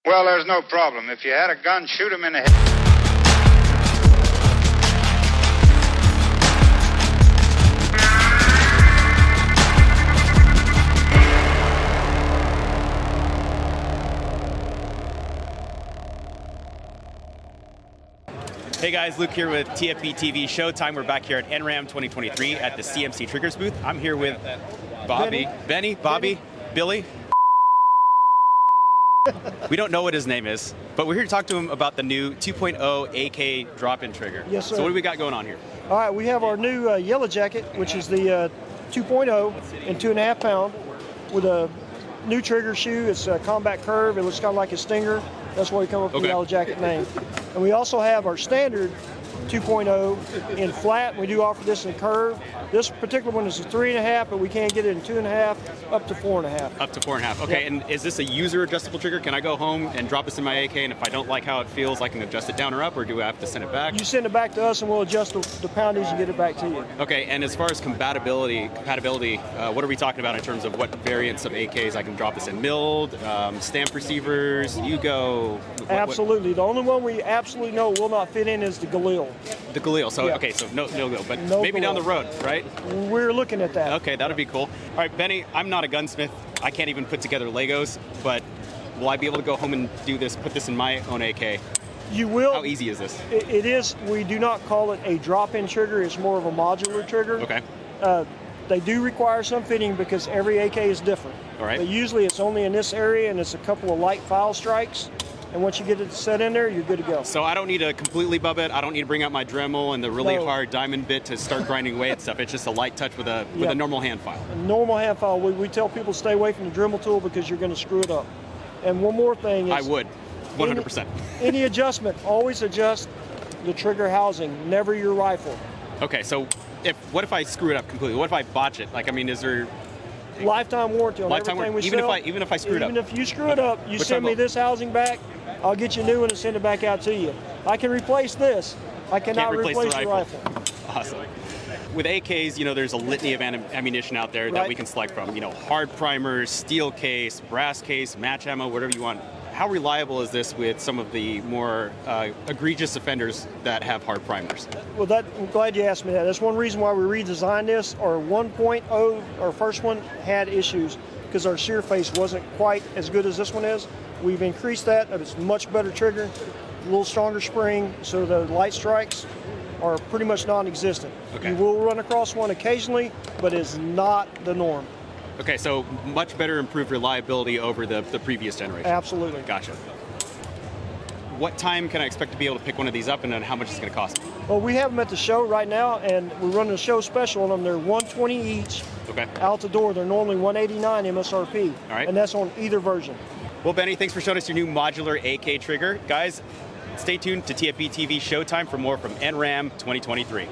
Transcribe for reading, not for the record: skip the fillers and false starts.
Well, there's no problem. If you had a gun, shoot him in the head. Hey guys, Luke here with TFBTV Showtime. We're back here at NRAAM 2023 at the CMC Triggers booth. I'm here with Benny, Bobby, Billy. We don't know what his name is, but we're here to talk to him about the new 2.0 AK drop-in trigger. Yes, sir. So what do we got going on here? All right, we have our new Yella Jacket, which is the 2.0 and 2.5 pound with a new trigger shoe. It's a combat curve. It looks kind of like a Stinger. That's why we come up with the Yella Jacket name. And we also have our standard 2.0 in flat. We do offer this in curve. This particular one is a 3.5, but we can get it in 2.5 up to 4.5. Up to 4.5. Okay, Yep. And is this a user adjustable trigger? Can I go home and drop this in my AK, and if I don't like how it feels, I can adjust it down or up, or do I have to send it back? You send it back to us, and we'll adjust the poundage and get it back to you. Okay, and as far as compatibility, what are we talking about in terms of what variants of AKs I can drop this in? Milled, stamp receivers, Yugo? Absolutely. The only one we absolutely know will not fit in is the Galil. The Galil. So, Yeah. okay, so no go, but No maybe down Galil. the road, right? We're looking at that. Okay, that'd be cool. All right, Benny, I'm not a gunsmith. I can't even put together Legos, but will I be able to go home and do this, put this in my own AK? You will. How easy is this? It is. We do not call it a drop-in trigger. It's more of a modular trigger. Okay. They do require some fitting because every AK is different. All right. But usually it's only in this area and it's a couple of light file strikes. And once you get it set in there, you're good to go. So I don't need to completely bub it. I don't need to bring out my Dremel and the really No. hard diamond bit to start grinding away at stuff. It's just a light touch with a normal hand file. A normal hand file. We tell people to stay away from the Dremel tool because you're going to screw it up. And one more thing is... I would, 100%. Any adjustment, always adjust the trigger housing, never your rifle. Okay, so what if I screw it up completely? What if I botch it? Like, I mean, is there... Lifetime warranty on Lifetime everything we warranty, sell. even if I screw it up? Even if you screw it up, you Which send I me will. this housing back, I'll get you a new one and send it back out to you. I can reprice this. I cannot Can't replace the your rifle. rifle. Awesome. With AKs, there's a litany of ammunition out there that Right. we can select from. Hard primers, steel case, brass case, match ammo, whatever you want. How reliable is this with some of the more egregious offenders that have hard primers? Well, I'm glad you asked me that. That's one reason why we redesigned this. Our 1.0, our first one, had issues because our sear face wasn't quite as good as this one is. We've increased that. It's a much better trigger, a little stronger spring, so the light strikes are pretty much non-existent. Okay. You will run across one occasionally, but it's not the norm. Okay, so much better improved reliability over the previous generation. Absolutely. Gotcha. What time can I expect to be able to pick one of these up, and then how much is it going to cost me? Well, we have them at the show right now, and we're running a show special on them. They're $120 each. Okay. Out the door, they're normally $189 MSRP. All right. And that's on either version. Well, Benny, thanks for showing us your new modular AK trigger. Guys, stay tuned to TFBTV Showtime for more from NRAAM 2023.